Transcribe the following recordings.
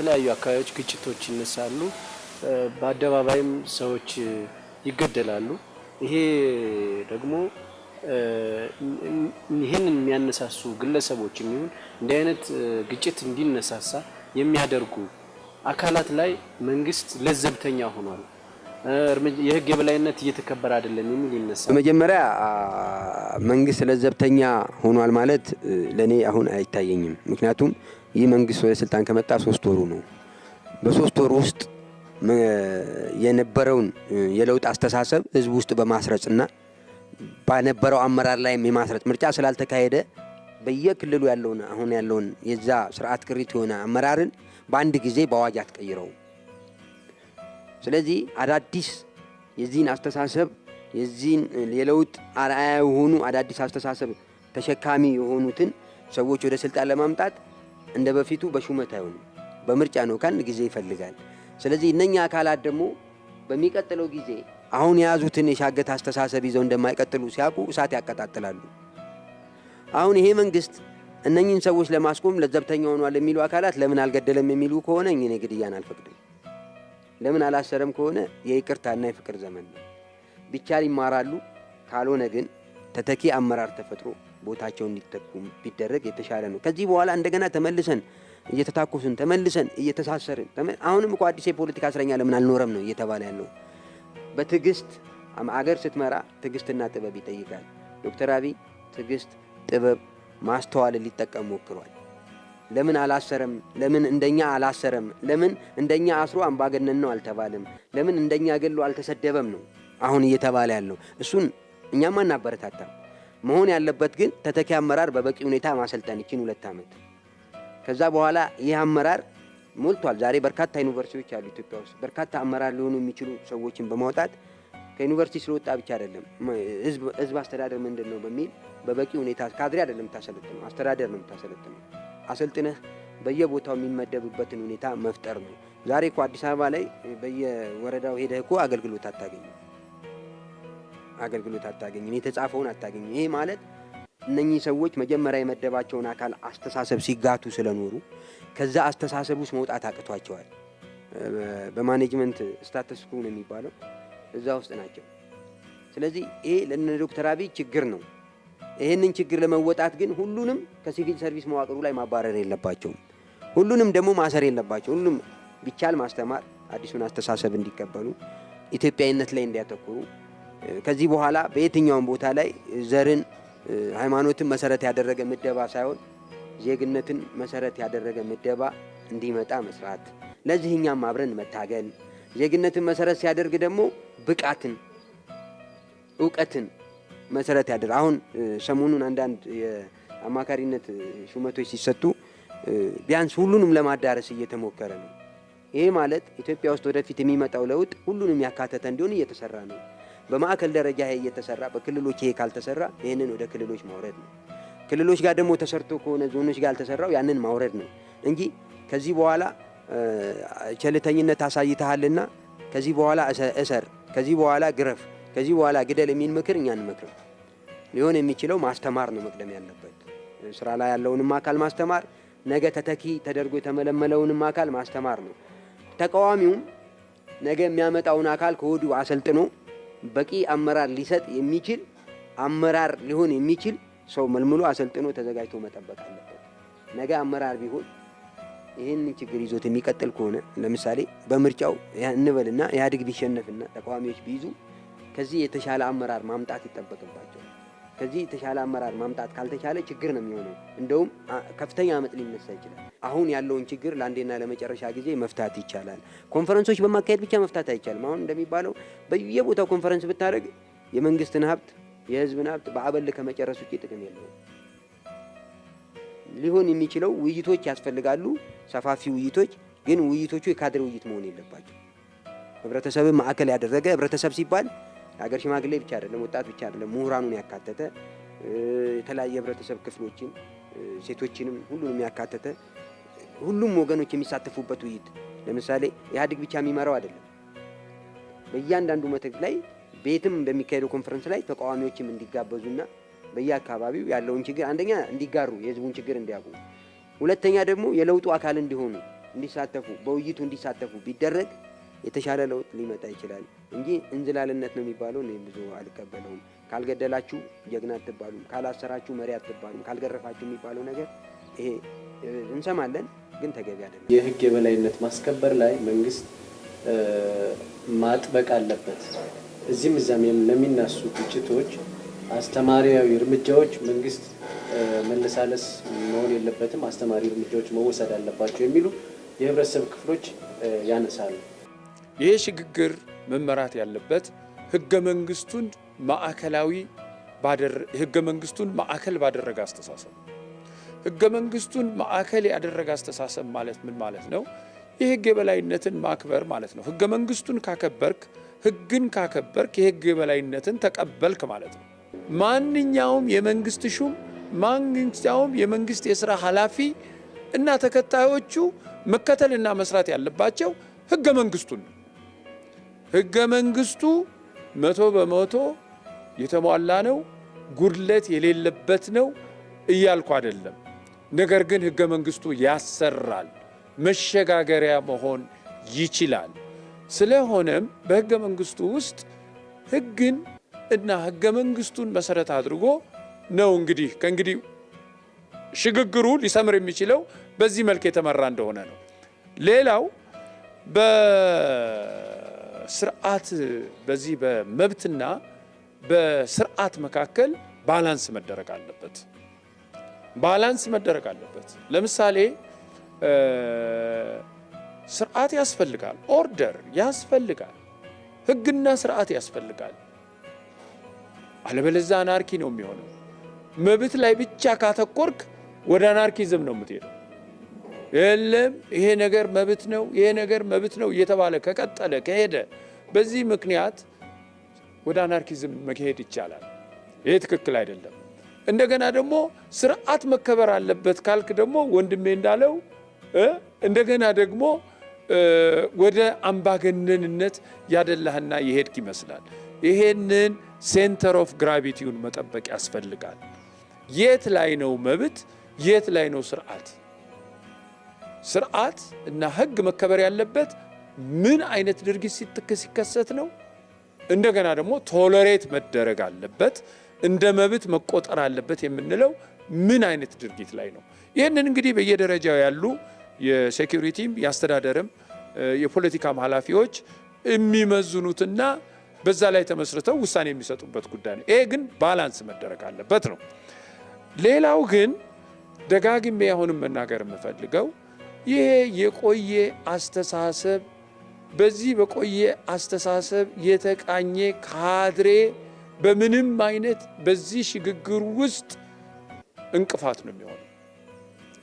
በተለያዩ አካባቢዎች ግጭቶች ይነሳሉ። በአደባባይም ሰዎች ይገደላሉ። ይሄ ደግሞ ይህንን የሚያነሳሱ ግለሰቦች የሚሆን እንዲህ አይነት ግጭት እንዲነሳሳ የሚያደርጉ አካላት ላይ መንግስት ለዘብተኛ ሆኗል። የህግ የበላይነት እየተከበረ አይደለም የሚል ይነሳል። በመጀመሪያ መንግስት ለዘብተኛ ሆኗል ማለት ለኔ አሁን አይታየኝም። ምክንያቱም ይህ መንግስት ወደ ስልጣን ከመጣ 3 ወሩ ነው። በ3 ወር ውስጥ የነበረውን የለውጥ አስተሳሰብ ህዝብ ውስጥ በማስረጽና ባነበረው አመራር ላይ የማስረጽ ምርጫ ስላልተካሄደ በየክልሉ ያለውን አሁን ያለውን የዛ ስርዓት ቅሪት የሆነ አመራርን በአንድ ጊዜ በአዋጅ አትቀይረው። ስለዚህ አዳዲስ የዚህን አስተሳሰብ የዚህን የለውጥ አርአያ የሆኑ አዳዲስ አስተሳሰብ ተሸካሚ የሆኑትን ሰዎች ወደ ስልጣን ለማምጣት እንደ በፊቱ በሹመት አይሆንም፣ በምርጫ ነው። ካን ጊዜ ይፈልጋል። ስለዚህ እነኛ አካላት ደግሞ በሚቀጥለው ጊዜ አሁን የያዙትን የሻገተ አስተሳሰብ ይዘው እንደማይቀጥሉ ሲያውቁ እሳት ያቀጣጥላሉ። አሁን ይሄ መንግስት እነኚህን ሰዎች ለማስቆም ለዘብተኛ ሆኗል የሚሉ አካላት ለምን አልገደለም የሚሉ ከሆነ እኔ ግድያን አልፈቅድም። ለምን አላሰረም ከሆነ የይቅርታና የፍቅር ዘመን ነው። ቢቻል ይማራሉ፣ ካልሆነ ግን ተተኪ አመራር ተፈጥሮ ቦታቸውን እንዲተኩ ቢደረግ የተሻለ ነው። ከዚህ በኋላ እንደገና ተመልሰን እየተታኮስን ተመልሰን እየተሳሰርን አሁንም እኮ አዲስ የፖለቲካ እስረኛ ለምን አልኖረም ነው እየተባለ ያለው። በትዕግስት አገር ስትመራ ትዕግስትና ጥበብ ይጠይቃል። ዶክተር አብይ ትዕግስት፣ ጥበብ፣ ማስተዋል ሊጠቀም ሞክሯል። ለምን አላሰረም? ለምን እንደኛ አላሰረም? ለምን እንደኛ አስሮ አምባገነን ነው አልተባለም? ለምን እንደኛ ገሎ አልተሰደበም ነው አሁን እየተባለ ያለው። እሱን እኛም አናበረታታም። መሆን ያለበት ግን ተተኪ አመራር በበቂ ሁኔታ ማሰልጠን ይችን 2 ዓመት። ከዛ በኋላ ይህ አመራር ሞልቷል። ዛሬ በርካታ ዩኒቨርሲቲዎች አሉ ኢትዮጵያ ውስጥ። በርካታ አመራር ሊሆኑ የሚችሉ ሰዎችን በማውጣት ከዩኒቨርሲቲ ስለወጣ ብቻ አይደለም ህዝብ አስተዳደር ምንድነው በሚል በበቂ ሁኔታ ካድሬ አይደለም ታሰለጥነው፣ አስተዳደር ነው ታሰለጥነው። አሰልጥነህ በየቦታው የሚመደብበትን ሁኔታ መፍጠር ነው። ዛሬ እኮ አዲስ አበባ ላይ በየወረዳው ሄደህ እኮ አገልግሎት አታገኝም፣ የተጻፈውን አታገኝም። ይሄ ማለት እነኚህ ሰዎች መጀመሪያ የመደባቸውን አካል አስተሳሰብ ሲጋቱ ስለኖሩ ከዛ አስተሳሰብ ውስጥ መውጣት አቅቷቸዋል። በማኔጅመንት ስታተስ ኮ ነው የሚባለው፣ እዛ ውስጥ ናቸው። ስለዚህ ይሄ ለነ ዶክተር አብይ ችግር ነው። ይሄንን ችግር ለመወጣት ግን ሁሉንም ከሲቪል ሰርቪስ መዋቅሩ ላይ ማባረር የለባቸውም። ሁሉንም ደግሞ ማሰር የለባቸው። ሁሉም ቢቻል ማስተማር፣ አዲሱን አስተሳሰብ እንዲቀበሉ፣ ኢትዮጵያዊነት ላይ እንዲያተኩሩ፣ ከዚህ በኋላ በየትኛውም ቦታ ላይ ዘርን፣ ሃይማኖትን መሰረት ያደረገ ምደባ ሳይሆን ዜግነትን መሰረት ያደረገ ምደባ እንዲመጣ መስራት፣ ለዚህኛም አብረን መታገል። ዜግነትን መሰረት ሲያደርግ ደግሞ ብቃትን፣ ዕውቀትን መሰረት ያደርግ። አሁን ሰሞኑን አንዳንድ የአማካሪነት ሹመቶች ሲሰጡ ቢያንስ ሁሉንም ለማዳረስ እየተሞከረ ነው። ይሄ ማለት ኢትዮጵያ ውስጥ ወደፊት የሚመጣው ለውጥ ሁሉንም ያካተተ እንዲሆን እየተሰራ ነው። በማዕከል ደረጃ ይሄ እየተሰራ፣ በክልሎች ይሄ ካልተሰራ ይሄንን ወደ ክልሎች ማውረድ ነው። ክልሎች ጋር ደግሞ ተሰርቶ ከሆነ ዞኖች ጋር ያልተሰራው ያንን ማውረድ ነው እንጂ ከዚህ በኋላ ቸልተኝነት አሳይተሃልና ከዚህ በኋላ እሰር፣ ከዚህ በኋላ ግረፍ፣ ከዚህ በኋላ ግደል የሚል ምክር እኛን መክር ሊሆን የሚችለው ማስተማር ነው መቅደም ያለበት። ስራ ላይ ያለውንም አካል ማስተማር፣ ነገ ተተኪ ተደርጎ የተመለመለውንም አካል ማስተማር ነው። ተቃዋሚውም ነገ የሚያመጣውን አካል ከወዲሁ አሰልጥኖ በቂ አመራር ሊሰጥ የሚችል አመራር ሊሆን የሚችል ሰው መልምሎ አሰልጥኖ ተዘጋጅቶ መጠበቅ አለበት። ነገ አመራር ቢሆን ይህን ችግር ይዞት የሚቀጥል ከሆነ ለምሳሌ በምርጫው እንበልና ኢህአዴግ ቢሸነፍና ተቃዋሚዎች ቢይዙ ከዚህ የተሻለ አመራር ማምጣት ይጠበቅባቸዋል። ከዚህ የተሻለ አመራር ማምጣት ካልተቻለ ችግር ነው የሚሆነው። እንደውም ከፍተኛ አመጽ ሊነሳ ይችላል። አሁን ያለውን ችግር ለአንዴና ለመጨረሻ ጊዜ መፍታት ይቻላል። ኮንፈረንሶች በማካሄድ ብቻ መፍታት አይቻልም። አሁን እንደሚባለው በየቦታው ኮንፈረንስ ብታደርግ የመንግስትን ሀብት የህዝብን ሀብት በአበል ከመጨረስ ውጪ ጥቅም የለውም። ሊሆን የሚችለው ውይይቶች ያስፈልጋሉ፣ ሰፋፊ ውይይቶች። ግን ውይይቶቹ የካድሬ ውይይት መሆን የለባቸው። ህብረተሰብን ማዕከል ያደረገ፣ ህብረተሰብ ሲባል የሀገር ሽማግሌ ብቻ አይደለም፣ ወጣት ብቻ አይደለም፣ ምሁራኑን ያካተተ የተለያየ ህብረተሰብ ክፍሎችን፣ ሴቶችንም ሁሉንም ያካተተ ሁሉም ወገኖች የሚሳተፉበት ውይይት። ለምሳሌ ኢህአዴግ ብቻ የሚመራው አይደለም። በእያንዳንዱ መድረክ ላይ ቤትም በሚካሄደው ኮንፈረንስ ላይ ተቃዋሚዎችም እንዲጋበዙና በየአካባቢው ያለውን ችግር አንደኛ እንዲጋሩ፣ የህዝቡን ችግር እንዲያውቁ፣ ሁለተኛ ደግሞ የለውጡ አካል እንዲሆኑ እንዲሳተፉ በውይይቱ እንዲሳተፉ ቢደረግ የተሻለ ለውጥ ሊመጣ ይችላል እንጂ እንዝላልነት ነው የሚባለው ነው ብዙ አልቀበለውም። ካልገደላችሁ ጀግና አትባሉም፣ ካላሰራችሁ መሪ አትባሉም፣ ካልገረፋችሁ የሚባለው ነገር ይሄ እንሰማለን፣ ግን ተገቢ አይደለም። የህግ የበላይነት ማስከበር ላይ መንግስት ማጥበቅ አለበት። እዚህም እዛም ለሚነሱ ግጭቶች አስተማሪያዊ እርምጃዎች መንግስት መለሳለስ መሆን የለበትም፣ አስተማሪ እርምጃዎች መወሰድ አለባቸው የሚሉ የህብረተሰብ ክፍሎች ያነሳሉ። ይሄ ሽግግር መመራት ያለበት ህገ መንግስቱን ማዕከል ባደረገ አስተሳሰብ። ህገ መንግስቱን ማዕከል ያደረገ አስተሳሰብ ማለት ምን ማለት ነው? የህግ የበላይነትን ማክበር ማለት ነው። ህገ መንግስቱን ካከበርክ፣ ህግን ካከበርክ የህግ የበላይነትን ተቀበልክ ማለት ነው። ማንኛውም የመንግስት ሹም፣ ማንኛውም የመንግስት የሥራ ኃላፊ እና ተከታዮቹ መከተልና መስራት ያለባቸው ህገ መንግስቱን ነው። ህገ መንግስቱ 100% የተሟላ ነው፣ ጉድለት የሌለበት ነው እያልኩ አይደለም። ነገር ግን ህገ መንግስቱ ያሰራል፣ መሸጋገሪያ መሆን ይችላል። ስለሆነም በህገ መንግስቱ ውስጥ ህግን እና ህገ መንግስቱን መሰረት አድርጎ ነው ከእንግዲህ ሽግግሩ ሊሰምር የሚችለው በዚህ መልክ የተመራ እንደሆነ ነው። ሌላው በስርዓት በዚህ በመብትና በስርዓት መካከል ባላንስ መደረግ አለበት። ለምሳሌ ስርዓት ያስፈልጋል፣ ኦርደር ያስፈልጋል፣ ህግና ስርዓት ያስፈልጋል። አለበለዚያ አናርኪ ነው የሚሆነው። መብት ላይ ብቻ ካተኮርክ ወደ አናርኪዝም ነው የምትሄደው። የለም ይሄ ነገር መብት ነው፣ ይሄ ነገር መብት ነው እየተባለ ከሄደ በዚህ ምክንያት ወደ አናርኪዝም መሄድ ይቻላል። ይሄ ትክክል አይደለም። እንደገና ደግሞ ስርዓት መከበር አለበት ካልክ ደግሞ ወንድሜ እንዳለው እንደገና ደግሞ ወደ አምባገነንነት ያደላህና የሄድክ ይመስላል። ይሄንን ሴንተር ኦፍ ግራቪቲውን መጠበቅ ያስፈልጋል። የት ላይ ነው መብት፣ የት ላይ ነው ስርዓት? ስርዓት እና ህግ መከበር ያለበት ምን አይነት ድርጊት ሲከሰት ነው? እንደገና ደግሞ ቶለሬት መደረግ አለበት፣ እንደ መብት መቆጠር አለበት የምንለው ምን አይነት ድርጊት ላይ ነው? ይህንን እንግዲህ በየደረጃው ያሉ የሴኩሪቲም የአስተዳደርም የፖለቲካም ኃላፊዎች የሚመዝኑትና በዛ ላይ ተመስርተው ውሳኔ የሚሰጡበት ጉዳይ ነው። ይሄ ግን ባላንስ መደረግ አለበት ነው። ሌላው ግን ደጋግሜ አሁንም መናገር የምፈልገው ይሄ የቆየ አስተሳሰብ፣ በዚህ በቆየ አስተሳሰብ የተቃኘ ካድሬ በምንም አይነት በዚህ ሽግግር ውስጥ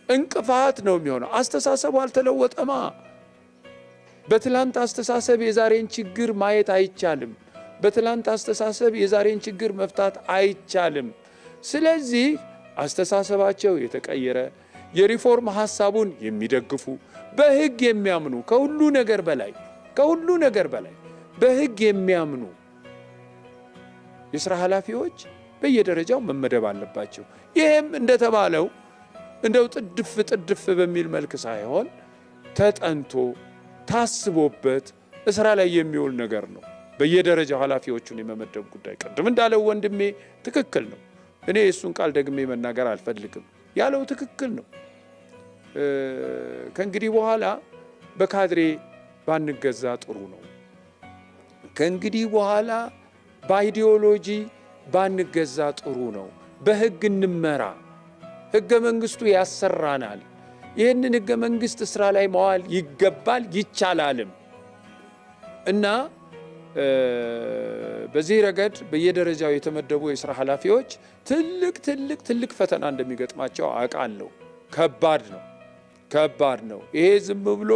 እንቅፋት ነው የሚሆነው። አስተሳሰቡ አልተለወጠማ። በትላንት አስተሳሰብ የዛሬን ችግር ማየት አይቻልም። በትላንት አስተሳሰብ የዛሬን ችግር መፍታት አይቻልም። ስለዚህ አስተሳሰባቸው የተቀየረ፣ የሪፎርም ሐሳቡን የሚደግፉ፣ በህግ የሚያምኑ ከሁሉ ነገር በላይ በህግ የሚያምኑ የሥራ ኃላፊዎች በየደረጃው መመደብ አለባቸው። ይህም እንደተባለው እንደው ጥድፍ በሚል መልክ ሳይሆን ተጠንቶ ታስቦበት ስራ ላይ የሚውል ነገር ነው። በየደረጃው ኃላፊዎቹን የመመደብ ጉዳይ ቅድም እንዳለው ወንድሜ ትክክል ነው። እኔ እሱን ቃል ደግሜ መናገር አልፈልግም። ያለው ትክክል ነው። ከእንግዲህ በኋላ በካድሬ ባንገዛ ጥሩ ነው። ከእንግዲህ በኋላ በአይዲዮሎጂ ባንገዛ ጥሩ ነው። በህግ እንመራ። ህገ መንግስቱ ያሰራናል። ይህንን ህገ መንግስት ስራ ላይ መዋል ይገባል፣ ይቻላልም እና በዚህ ረገድ በየደረጃው የተመደቡ የሥራ ኃላፊዎች ትልቅ ፈተና እንደሚገጥማቸው አውቃለሁ። ከባድ ነው። ይሄ ዝም ብሎ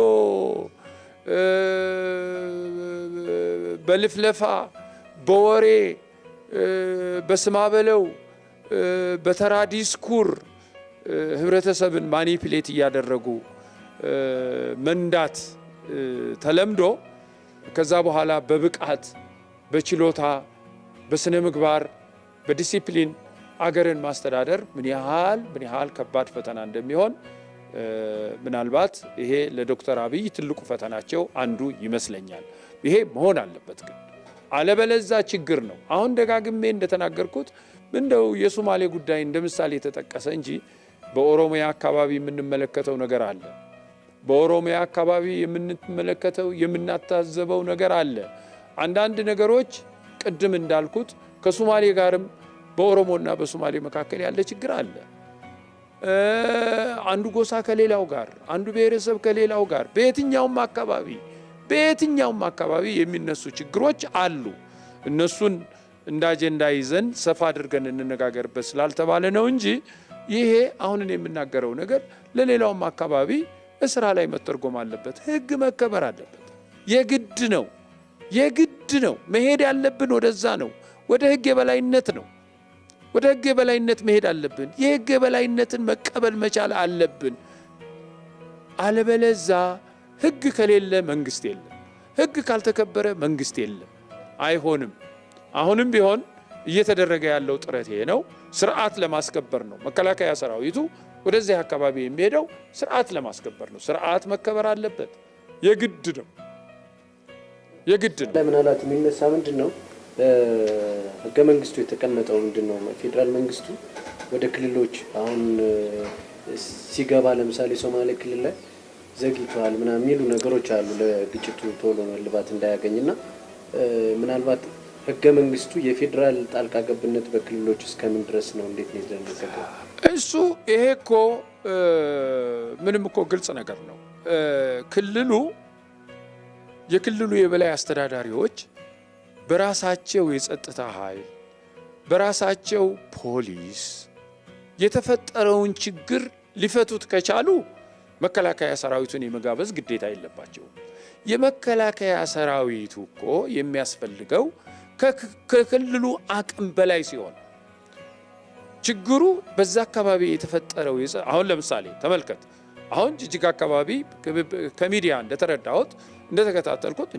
በልፍለፋ በወሬ በስማ በለው በተራ ዲስኩር ህብረተሰብን ማኒፕሌት እያደረጉ መንዳት ተለምዶ ከዛ በኋላ በብቃት በችሎታ በስነ ምግባር በዲሲፕሊን አገርን ማስተዳደር ምን ያህል ከባድ ፈተና እንደሚሆን ምናልባት ይሄ ለዶክተር አብይ ትልቁ ፈተናቸው አንዱ ይመስለኛል። ይሄ መሆን አለበት ግን አለበለዛ ችግር ነው። አሁን ደጋግሜ እንደተናገርኩት እንደው የሶማሌ ጉዳይ እንደምሳሌ የተጠቀሰ እንጂ በኦሮሚያ አካባቢ የምንመለከተው ነገር አለ። በኦሮሚያ አካባቢ የምንመለከተው የምናታዘበው ነገር አለ። አንዳንድ ነገሮች ቅድም እንዳልኩት ከሶማሌ ጋርም በኦሮሞና በሶማሌ መካከል ያለ ችግር አለ። አንዱ ጎሳ ከሌላው ጋር፣ አንዱ ብሔረሰብ ከሌላው ጋር በየትኛውም አካባቢ የሚነሱ ችግሮች አሉ። እነሱን እንደ አጀንዳ ይዘን ሰፋ አድርገን እንነጋገርበት ስላልተባለ ነው እንጂ ይሄ አሁን የምናገረው ነገር ለሌላውም አካባቢ እስራ ላይ መተርጎም አለበት። ህግ መከበር አለበት። የግድ ነው። መሄድ ያለብን ወደዛ ነው። ወደ ህግ የበላይነት ነው። ወደ ህግ የበላይነት መሄድ አለብን። የህግ የበላይነትን መቀበል መቻል አለብን። አለበለዛ ህግ ከሌለ መንግስት የለም። ህግ ካልተከበረ መንግስት የለም። አይሆንም። አሁንም ቢሆን እየተደረገ ያለው ጥረት ይሄ ነው። ስርዓት ለማስከበር ነው። መከላከያ ሰራዊቱ ወደዚህ አካባቢ የሚሄደው ስርዓት ለማስከበር ነው። ስርዓት መከበር አለበት። የግድ ነው። ለምናላት የሚነሳ ምንድነው ህገ መንግስቱ የተቀመጠው ምንድነው ፌደራል መንግስቱ ወደ ክልሎች አሁን ሲገባ ለምሳሌ ሶማሌ ክልል ላይ ዘግይቷል ምናምን የሚሉ ነገሮች አሉ ለግጭቱ ቶሎ መልባት እንዳያገኝና ምናልባት ህገ መንግስቱ የፌደራል ጣልቃ ገብነት በክልሎች እስከምን ድረስ ነው እንዴት ነው የሚደረገው? እሱ ይሄ እኮ ምንም እኮ ግልጽ ነገር ነው። የክልሉ የበላይ አስተዳዳሪዎች በራሳቸው የጸጥታ ኃይል በራሳቸው ፖሊስ የተፈጠረውን ችግር ሊፈቱት ከቻሉ መከላከያ ሰራዊቱን የመጋበዝ ግዴታ የለባቸውም። የመከላከያ ሰራዊቱ እኮ የሚያስፈልገው ከክልሉ አቅም በላይ ሲሆን ችግሩ በዛ አካባቢ የተፈጠረው አሁን ለምሳሌ ተመልከት። አሁን ጅጅጋ አካባቢ ከሚዲያ እንደተረዳሁት እንደተከታተልኩት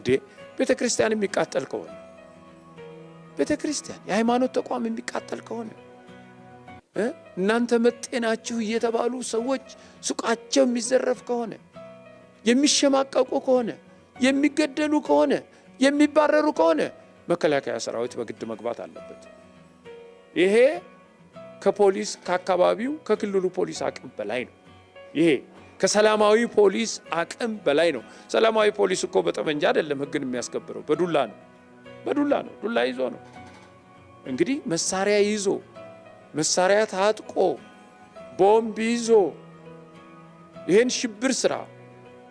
ቤተክርስቲያን የሚቃጠል ከሆነ ቤተክርስቲያን የሃይማኖት ተቋም የሚቃጠል ከሆነ እናንተ መጤናችሁ እየተባሉ ሰዎች ሱቃቸው የሚዘረፍ ከሆነ የሚሸማቀቁ ከሆነ የሚገደሉ ከሆነ የሚባረሩ ከሆነ መከላከያ ሰራዊት በግድ መግባት አለበት። ይሄ ከፖሊስ ከአካባቢው ከክልሉ ፖሊስ አቅም በላይ ነው። ይሄ ከሰላማዊ ፖሊስ አቅም በላይ ነው። ሰላማዊ ፖሊስ እኮ በጠመንጃ አይደለም ህግን የሚያስከብረው፣ በዱላ ነው። ዱላ ይዞ ነው እንግዲህ መሳሪያ ይዞ መሳሪያ ታጥቆ ቦምብ ይዞ ይሄን ሽብር ስራ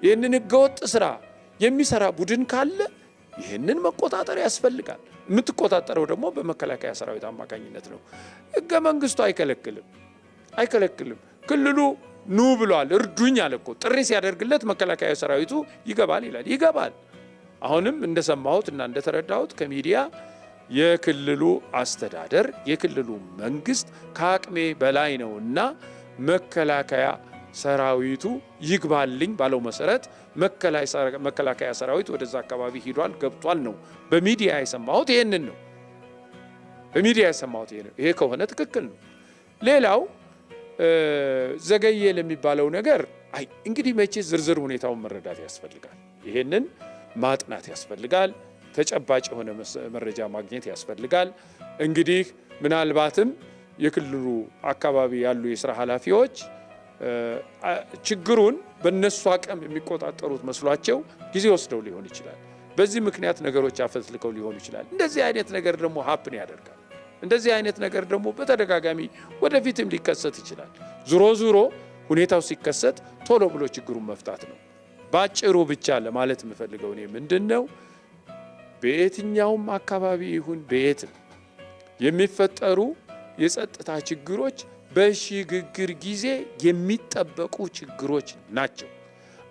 ይሄንን ህገወጥ ስራ የሚሰራ ቡድን ካለ ይሄንን መቆጣጠር ያስፈልጋል። የምትቆጣጠረው ደግሞ በመከላከያ ሰራዊት አማካኝነት ነው። ህገ መንግስቱ አይከለክልም። ክልሉ ኑ ብሏል፣ እርዱኝ አለ እኮ። ጥሪ ሲያደርግለት መከላከያ ሰራዊቱ ይገባል ይላል። ይገባል። አሁንም እንደሰማሁት እና እንደተረዳሁት ከሚዲያ የክልሉ አስተዳደር የክልሉ መንግስት ከአቅሜ በላይ ነውና መከላከያ ሰራዊቱ ይግባልኝ ባለው መሰረት መከላከያ ሰራዊት ወደዛ አካባቢ ሄዷል፣ ገብቷል ነው በሚዲያ የሰማሁት። ይሄንን ነው በሚዲያ የሰማሁት። ይሄ ከሆነ ትክክል ነው። ሌላው ዘገየ ለሚባለው ነገር እንግዲህ መቼ ዝርዝር ሁኔታውን መረዳት ያስፈልጋል። ይሄንን ማጥናት ያስፈልጋል። ተጨባጭ የሆነ መረጃ ማግኘት ያስፈልጋል። እንግዲህ ምናልባትም የክልሉ አካባቢ ያሉ የሥራ ኃላፊዎች ችግሩን በእነሱ አቅም የሚቆጣጠሩት መስሏቸው ጊዜ ወስደው ሊሆን ይችላል። በዚህ ምክንያት ነገሮች አፈትልከው ሊሆን ይችላል። እንደዚህ አይነት ነገር ደግሞ ሀፕን ያደርጋል። እንደዚህ አይነት ነገር ደግሞ በተደጋጋሚ ወደፊትም ሊከሰት ይችላል። ዙሮ ሁኔታው ሲከሰት ቶሎ ብሎ ችግሩን መፍታት ነው። ባጭሩ ብቻ ለማለት የምፈልገው እኔ ምንድነው በየትኛውም አካባቢ ይሁን በየትም የሚፈጠሩ የጸጥታ ችግሮች በሽግግር ጊዜ የሚጠበቁ ችግሮች ናቸው።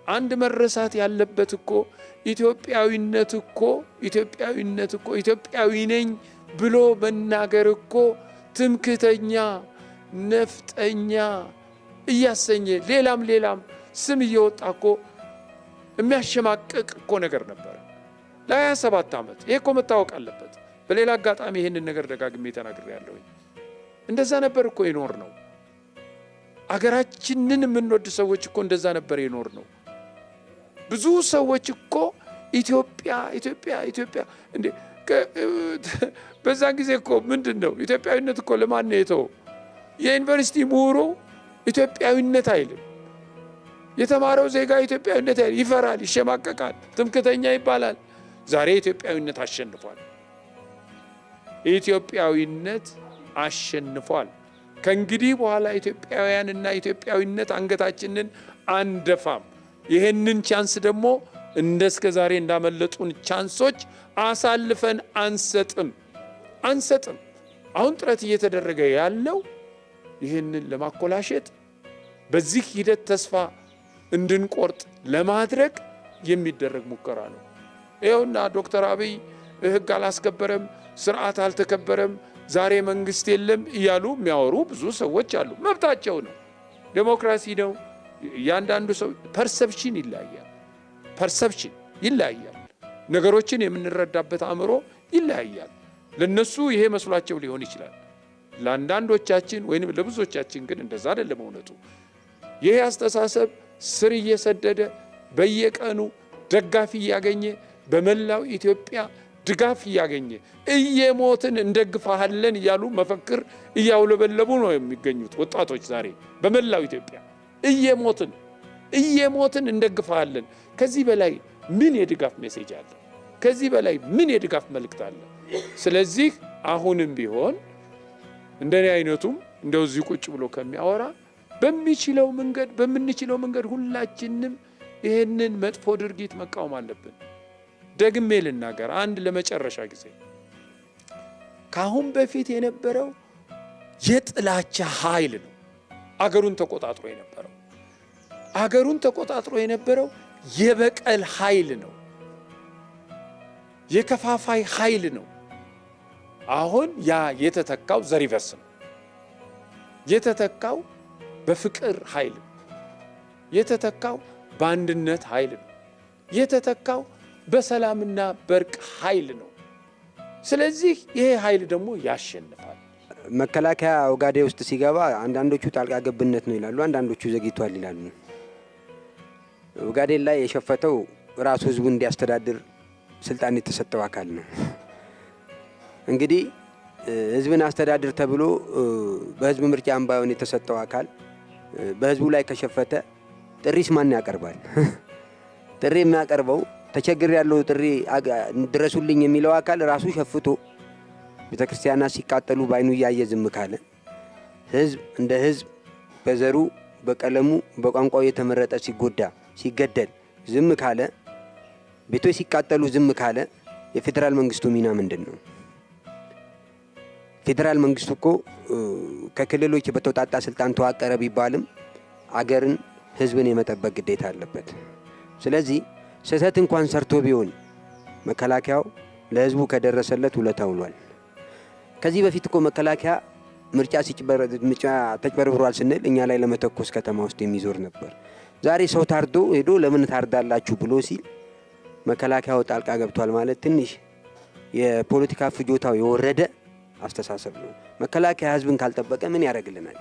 አንድ መረሳት ያለበት እኮ ኢትዮጵያዊነት እኮ ኢትዮጵያዊ ነኝ ብሎ መናገር እኮ ትምክህተኛ፣ ነፍጠኛ እያሰኘ ሌላም ስም እየወጣ እኮ የሚያሸማቅቅ እኮ ነገር ነበረ ለ27 ዓመት። ይሄ እኮ መታወቅ አለበት። በሌላ አጋጣሚ ይሄንን ነገር ደጋግሜ ተናግሬያለሁ። እንደዛ ነበር እኮ ይኖር ነው። አገራችንን የምንወድ ሰዎች እኮ እንደዛ ነበር የኖር ነው። ብዙ ሰዎች እኮ ኢትዮጵያ ኢትዮጵያ ኢትዮጵያ እንዴ በዛ ጊዜ እኮ ምንድነው ኢትዮጵያዊነት እኮ ለማን ነው የተው? የዩኒቨርሲቲ ምሁሩ ኢትዮጵያዊነት አይልም። የተማረው ዜጋ ኢትዮጵያዊነት አይልም። ይፈራል፣ ይሸማቀቃል፣ ትምክተኛ ይባላል። ዛሬ ኢትዮጵያዊነት አሸንፏል። ኢትዮጵያዊነት አሸንፏል። ከእንግዲህ በኋላ ኢትዮጵያውያንና ኢትዮጵያዊነት አንገታችንን አንደፋም። ይሄንን ቻንስ ደግሞ እንደስከ ዛሬ እንዳመለጡን ቻንሶች አሳልፈን አንሰጥም። አሁን ጥረት እየተደረገ ያለው ይህንን ለማኮላሸት በዚህ ሂደት ተስፋ እንድንቆርጥ ለማድረግ የሚደረግ ሙከራ ነው። ይኸውና ዶክተር አብይ ሕግ አላስከበረም፣ ስርዓት አልተከበረም፣ ዛሬ መንግስት የለም እያሉ የሚያወሩ ብዙ ሰዎች አሉ። መብታቸው ነው፣ ዴሞክራሲ ነው። ያንዳንዱ ሰው ፐርሰፕሽን ይለያያል። ነገሮችን የምንረዳበት አእምሮ ይለያያል። ለነሱ ይሄ መስሏቸው ሊሆን ይችላል። ለአንዳንዶቻችን ወይንም ለብዙዎቻችን ግን እንደዛ አይደለም እውነቱ። ይሄ አስተሳሰብ ስር እየሰደደ በየቀኑ ደጋፊ እያገኘ በመላው ኢትዮጵያ ድጋፍ እያገኘ እየሞትን እንደግፋለን እያሉ መፈክር እያውለበለቡ ነው የሚገኙት ወጣቶች ዛሬ በመላው ኢትዮጵያ እየሞትን እንደግፋለን። ከዚህ በላይ ምን የድጋፍ ሜሴጅ አለ? ከዚህ በላይ ምን የድጋፍ መልእክት አለ? ስለዚህ አሁንም ቢሆን እንደኔ አይነቱም እንደዚህ ቁጭ ብሎ ከሚያወራ በምንችለው መንገድ ሁላችንም ይሄንን መጥፎ ድርጊት መቃወም አለብን። ደግሜ ልናገር አንድ ለመጨረሻ ጊዜ ካሁን በፊት የነበረው የጥላቻ ኃይል ነው አገሩን ተቆጣጥሮ የነበረው የበቀል ኃይል ነው፣ የከፋፋይ ኃይል ነው። አሁን ያ የተተካው ዘሪቨርስ ነው። የተተካው በፍቅር ኃይል ነው። የተተካው በአንድነት ኃይል ነው። የተተካው በሰላምና በእርቅ ኃይል ነው። ስለዚህ ይሄ ኃይል ደግሞ ያሸንፋል። መከላከያ ኦጋዴ ውስጥ ሲገባ አንዳንዶቹ ጣልቃ ገብነት ነው ይላሉ፣ አንዳንዶቹ ዘግይቷል ይላሉ። ኦጋዴን ላይ የሸፈተው ራሱ ህዝቡን እንዲያስተዳድር ስልጣን የተሰጠው አካል ነው። እንግዲህ ህዝብን አስተዳድር ተብሎ በህዝብ ምርጫ አምባውን የተሰጠው አካል በህዝቡ ላይ ከሸፈተ ጥሪስ ማን ያቀርባል? ጥሪ የሚያቀርበው ተቸግር ያለው ጥሪ ድረሱልኝ የሚለው አካል ራሱ ሸፍቶ ቤተክርስቲያናት ሲቃጠሉ ባይኑ እያየ ዝም ካለ፣ ህዝብ እንደ ህዝብ በዘሩ በቀለሙ በቋንቋው የተመረጠ ሲጎዳ ሲገደል ዝም ካለ፣ ቤቶች ሲቃጠሉ ዝም ካለ የፌዴራል መንግስቱ ሚና ምንድን ነው? ፌዴራል መንግስቱ እኮ ከክልሎች በተውጣጣ ስልጣን ተዋቀረ ቢባልም አገርን ህዝብን የመጠበቅ ግዴታ አለበት። ስለዚህ ስህተት እንኳን ሰርቶ ቢሆን መከላከያው ለህዝቡ ከደረሰለት ውለታ ውሏል። ከዚህ በፊት እኮ መከላከያ ምርጫ ተጭበርብሯል ስንል እኛ ላይ ለመተኮስ ከተማ ውስጥ የሚዞር ነበር። ዛሬ ሰው ታርዶ ሄዶ ለምን ታርዳላችሁ ብሎ ሲል መከላከያው ጣልቃ ገብቷል ማለት ትንሽ የፖለቲካ ፍጆታው የወረደ አስተሳሰብ ነው። መከላከያ ህዝብን ካልጠበቀ ምን ያደርግልናል?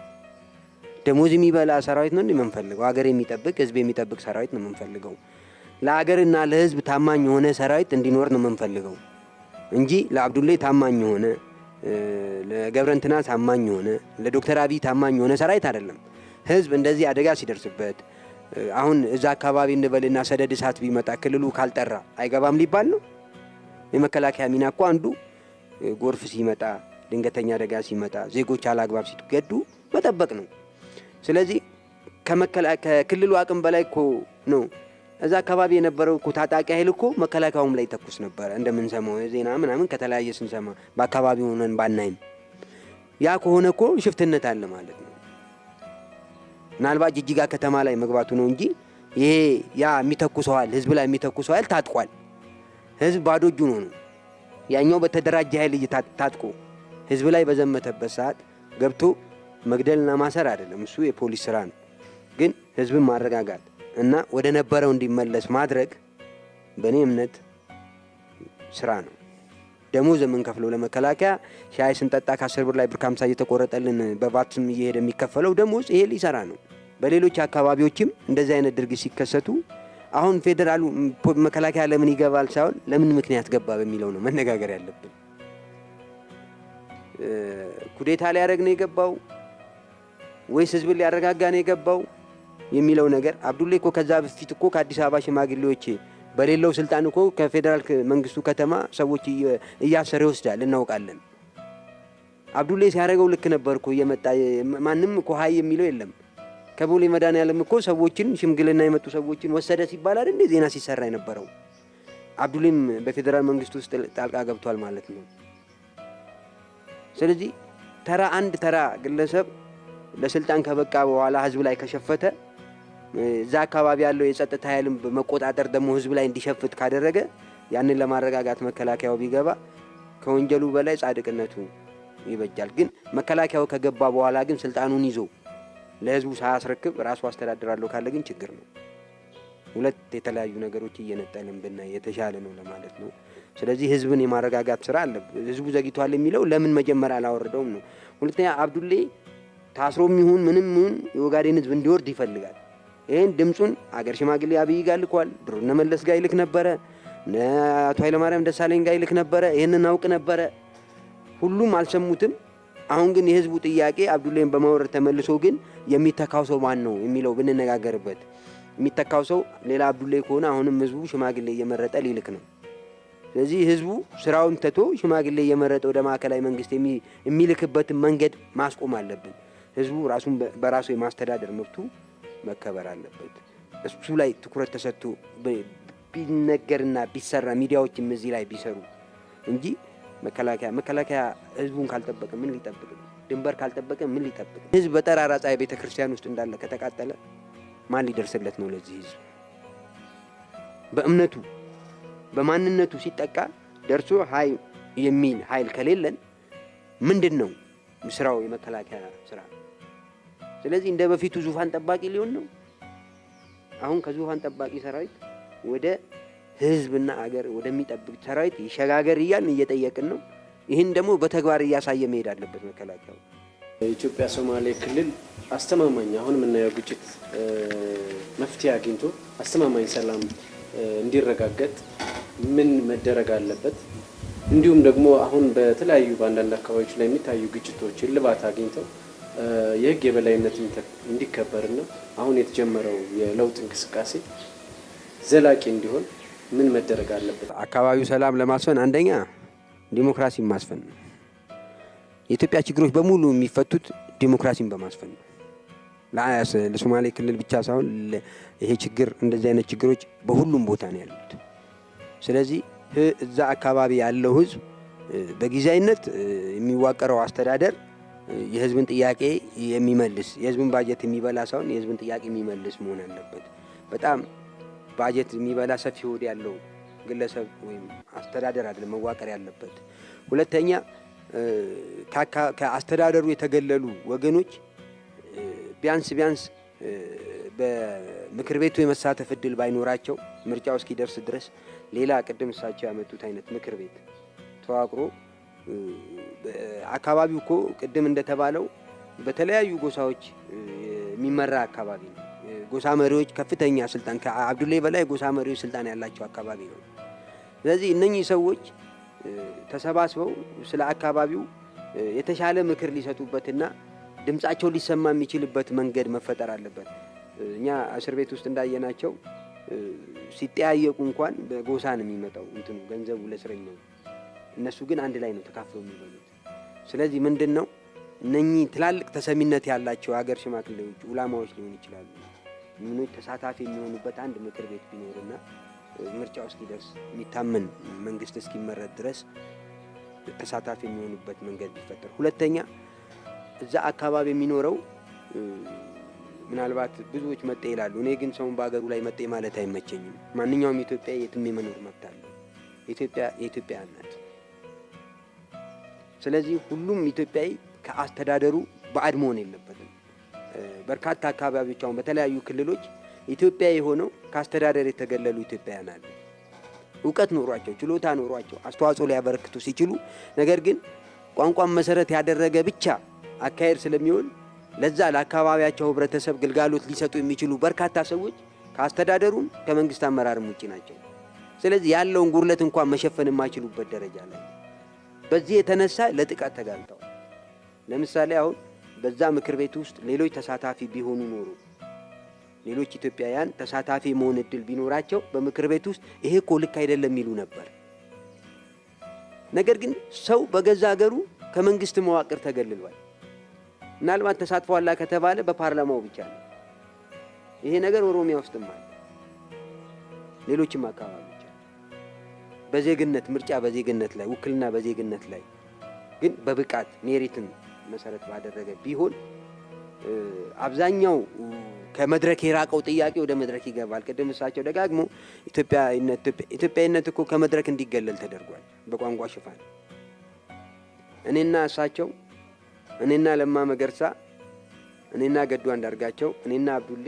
ደሞዝ የሚበላ ሰራዊት ነው እንደምንፈልገው፣ ሀገር የሚጠብቅ ህዝብ የሚጠብቅ ሰራዊት ነው የምንፈልገው። ለሀገርና ለህዝብ ታማኝ የሆነ ሰራዊት እንዲኖር ነው የምንፈልገው እንጂ ለአብዱላ ታማኝ የሆነ ለገብረንትና ታማኝ የሆነ ለዶክተር አብይ ታማኝ የሆነ ሰራዊት አይደለም። ህዝብ እንደዚህ አደጋ ሲደርስበት አሁን እዛ አካባቢ እንበልና ሰደድ እሳት ቢመጣ ክልሉ ካልጠራ አይገባም ሊባል ነው? የመከላከያ ሚና እኮ አንዱ ጎርፍ ሲመጣ፣ ድንገተኛ አደጋ ሲመጣ፣ ዜጎች አላግባብ ሲገዱ መጠበቅ ነው። ስለዚህ ከክልሉ አቅም በላይ እኮ ነው። እዛ አካባቢ የነበረው እኮ ታጣቂ ኃይል እኮ መከላከያውም ላይ ተኩስ ነበር እንደምንሰማው ዜና ምናምን ከተለያየ ስንሰማ በአካባቢው ሆነን ባናይም። ያ ከሆነ እኮ ሽፍትነት አለ ማለት ነው። ምናልባት ጅጅጋ ከተማ ላይ መግባቱ ነው እንጂ ይሄ ያ የሚተኩሰው ኃይል ህዝብ ላይ የሚተኩሰው ኃይል ታጥቋል። ህዝብ ባዶ እጁን ነው። ያኛው በተደራጀ ኃይል ታጥቆ ህዝብ ላይ በዘመተበት ሰዓት ገብቶ መግደልና ማሰር አይደለም፣ እሱ የፖሊስ ስራ ነው። ግን ህዝብን ማረጋጋት እና ወደ ነበረው እንዲመለስ ማድረግ በእኔ እምነት ስራ ነው። ደሞዝ የምንከፍለው ለመከላከያ ሻይ ስንጠጣ ከ10 ብር ላይ ብር 50 እየተቆረጠልን በቫትም እየሄደ የሚከፈለው ደሞዝ ይሄ ሊሰራ ነው። በሌሎች አካባቢዎችም እንደዚህ አይነት ድርጊት ሲከሰቱ አሁን ፌዴራሉ መከላከያ ለምን ይገባል ሳይሆን ለምን ምክንያት ገባ በሚለው ነው መነጋገር ያለብን። ኩዴታ ሊያደርግ ነው የገባው ወይስ ህዝብን ሊያረጋጋ ነው የገባው የሚለው ነገር አብዱሌ እኮ ከዛ በፊት እኮ ከአዲስ አበባ ሽማግሌዎች በሌለው ስልጣን እኮ ከፌዴራል መንግስቱ ከተማ ሰዎች እያሰረ ይወስዳል እናውቃለን። አብዱሌ ሲያደርገው ልክ ነበር እኮ እየመጣ ማንም እኮ ሀይ የሚለው የለም። ከቦሌ መድኃኔዓለም እኮ ሰዎችን ሽምግልና የመጡ ሰዎችን ወሰደ ሲባል አይደል ዜና ሲሰራ የነበረው። አብዱሌም በፌዴራል መንግስቱ ውስጥ ጣልቃ ገብቷል ማለት ነው። ስለዚህ አንድ ተራ ግለሰብ ለስልጣን ከበቃ በኋላ ህዝብ ላይ ከሸፈተ እዛ አካባቢ ያለው የጸጥታ ኃይልን በመቆጣጠር ደግሞ ህዝብ ላይ እንዲሸፍት ካደረገ ያንን ለማረጋጋት መከላከያው ቢገባ ከወንጀሉ በላይ ጻድቅነቱ ይበጃል። ግን መከላከያው ከገባ በኋላ ግን ስልጣኑን ይዞ ለህዝቡ ሳያስረክብ ራሱ አስተዳድራለሁ ካለ ግን ችግር ነው። ሁለት የተለያዩ ነገሮች እየነጠልን ብናይ የተሻለ ነው ለማለት ነው። ስለዚህ ህዝብን የማረጋጋት ስራ አለ። ህዝቡ ዘግይቷል የሚለው ለምን መጀመሪያ አላወረደውም ነው። ሁለተኛ አብዱሌ ታስሮም ይሁን ምንም ይሁን የኦጋዴን ህዝብ እንዲወርድ ይፈልጋል። ይሄን ድምጹን አገር ሽማግሌ አብይ ጋር ልኳል። ድሮ እነ መለስ ጋር ይልክ ነበረ፣ አቶ ኃይለማርያም ደሳለኝ ጋር ይልክ ነበረ። ይሄንን አውቅ ነበረ። ሁሉም አልሰሙትም። አሁን ግን የህዝቡ ጥያቄ አብዱሌን በማውረድ ተመልሶ ግን የሚተካው ሰው ማን ነው የሚለው ብንነጋገርበት የሚተካው ሰው ሌላ አብዱሌ ከሆነ አሁንም ህዝቡ ሽማግሌ እየመረጠ ሊልክ ነው። ስለዚህ ህዝቡ ስራውን ተቶ ሽማግሌ እየመረጠ ወደ ማዕከላዊ መንግስት የሚልክበትን መንገድ ማስቆም አለብን። ህዝቡ ራሱን በራሱ የማስተዳደር መብቱ መከበር አለበት። እሱ ላይ ትኩረት ተሰጥቶ ቢነገርና ቢሰራ ሚዲያዎችም እዚህ ላይ ቢሰሩ እንጂ መከላከያ ህዝቡን ካልጠበቀ ምን ሊጠብቅ ነው? ድንበር ካልጠበቀ ምን ሊጠብቅ ነው? ህዝብ በጠራራ ፀሐይ ቤተ ክርስቲያን ውስጥ እንዳለ ከተቃጠለ ማን ሊደርስለት ነው? ለዚህ ህዝብ በእምነቱ በማንነቱ ሲጠቃ ደርሶ ሀይ የሚል ኃይል ከሌለን ምንድን ነው ስራው? የመከላከያ ስራ። ስለዚህ እንደ በፊቱ ዙፋን ጠባቂ ሊሆን ነው። አሁን ከዙፋን ጠባቂ ሰራዊት ወደ ህዝብና አገር ወደሚጠብቅ ሰራዊት ይሸጋገር እያልን እየጠየቅን ነው። ይህን ደግሞ በተግባር እያሳየ መሄድ አለበት መከላከያው። የኢትዮጵያ ሶማሌ ክልል አስተማማኝ አሁን የምናየው ግጭት መፍትሄ አግኝቶ አስተማማኝ ሰላም እንዲረጋገጥ ምን መደረግ አለበት? እንዲሁም ደግሞ አሁን በተለያዩ በአንዳንድ አካባቢዎች ላይ የሚታዩ ግጭቶች እልባት አግኝተው የህግ የበላይነት እንዲከበርና አሁን የተጀመረው የለውጥ እንቅስቃሴ ዘላቂ እንዲሆን ምን መደረግ አለበት? አካባቢው ሰላም ለማስፈን አንደኛ ዲሞክራሲን ማስፈን ነው። የኢትዮጵያ ችግሮች በሙሉ የሚፈቱት ዲሞክራሲን በማስፈን ነው። ለሶማሌ ክልል ብቻ ሳይሆን ይሄ ችግር እንደዚህ አይነት ችግሮች በሁሉም ቦታ ነው ያሉት። ስለዚህ እዛ አካባቢ ያለው ህዝብ በጊዜያዊነት የሚዋቀረው አስተዳደር የህዝብን ጥያቄ የሚመልስ የህዝብን ባጀት የሚበላ ሳይሆን የህዝብን ጥያቄ የሚመልስ መሆን አለበት። በጣም ባጀት የሚበላ ሰፊ ሆድ ያለው ግለሰብ ወይም አስተዳደር አይደለም መዋቀር ያለበት። ሁለተኛ ከአስተዳደሩ የተገለሉ ወገኖች ቢያንስ በምክር ቤቱ የመሳተፍ እድል ባይኖራቸው ምርጫው እስኪደርስ ድረስ ሌላ ቅድም እሳቸው ያመጡት አይነት ምክር ቤት ተዋቅሮ አካባቢው እኮ ቅድም እንደተባለው በተለያዩ ጎሳዎች የሚመራ አካባቢ ነው። ጎሳ መሪዎች ከፍተኛ ስልጣን ከአብዱሌ በላይ ጎሳ መሪዎች ስልጣን ያላቸው አካባቢ ነው። ስለዚህ እነኚህ ሰዎች ተሰባስበው ስለ አካባቢው የተሻለ ምክር ሊሰጡበትና ድምጻቸው ሊሰማ የሚችልበት መንገድ መፈጠር አለበት። እኛ እስር ቤት ውስጥ እንዳየናቸው ሲጠያየቁ እንኳን በጎሳ ነው የሚመጣው እንትኑ ገንዘቡ ለእስረኛው፣ እነሱ ግን አንድ ላይ ነው ተካፍለው የሚበሉት። ስለዚህ ምንድነው እነኚህ ትላልቅ ተሰሚነት ያላቸው ሀገር ሽማግሌዎች ኡላማዎች ሊሆኑ ይችላሉ ምኖች ተሳታፊ የሚሆኑበት አንድ ምክር ቤት ቢኖርና ምርጫው እስኪደርስ የሚታመን መንግስት እስኪመረጥ ድረስ ተሳታፊ የሚሆኑበት መንገድ ቢፈጠር። ሁለተኛ እዛ አካባቢ የሚኖረው ምናልባት ብዙዎች መጤ ይላሉ። እኔ ግን ሰውን በአገሩ ላይ መጤ ማለት አይመቸኝም። ማንኛውም ኢትዮጵያዊ የትም የመኖር መብት አለው። ኢትዮጵያ የኢትዮጵያ ናት። ስለዚህ ሁሉም ኢትዮጵያዊ ከአስተዳደሩ ባዕድ መሆን የለበትም። በርካታ አካባቢዎች አሁን በተለያዩ ክልሎች ኢትዮጵያ የሆነው ከአስተዳደር የተገለሉ ኢትዮጵያውያን አሉ። እውቀት ኖሯቸው ችሎታ ኖሯቸው አስተዋጽኦ ሊያበረክቱ ሲችሉ፣ ነገር ግን ቋንቋን መሰረት ያደረገ ብቻ አካሄድ ስለሚሆን ለዛ ለአካባቢያቸው ህብረተሰብ ግልጋሎት ሊሰጡ የሚችሉ በርካታ ሰዎች ከአስተዳደሩም ከመንግስት አመራርም ውጪ ናቸው። ስለዚህ ያለውን ጉድለት እንኳን መሸፈን የማይችሉበት ደረጃ ላይ በዚህ የተነሳ ለጥቃት ተጋልጠዋል። ለምሳሌ አሁን በዛ ምክር ቤት ውስጥ ሌሎች ተሳታፊ ቢሆኑ ኖሮ ሌሎች ኢትዮጵያውያን ተሳታፊ መሆን እድል ቢኖራቸው በምክር ቤት ውስጥ ይሄ እኮ ልክ አይደለም ይሉ ነበር። ነገር ግን ሰው በገዛ ሀገሩ ከመንግስት መዋቅር ተገልሏል። ምናልባት ተሳትፏላ ከተባለ በፓርላማው ብቻ ነው። ይሄ ነገር ኦሮሚያ ውስጥም አለ፣ ሌሎችም አካባቢዎች አለ። በዜግነት ምርጫ በዜግነት ላይ ውክልና በዜግነት ላይ ግን በብቃት ሜሪትን መሰረት ባደረገ ቢሆን አብዛኛው ከመድረክ የራቀው ጥያቄ ወደ መድረክ ይገባል። ቅድም እሳቸው ደጋግሞ ኢትዮጵያዊነት እኮ ከመድረክ እንዲገለል ተደርጓል በቋንቋ ሽፋን። እኔና እሳቸው፣ እኔና ለማ መገርሳ፣ እኔና ገዱ አንዳርጋቸው፣ እኔና አብዱሌ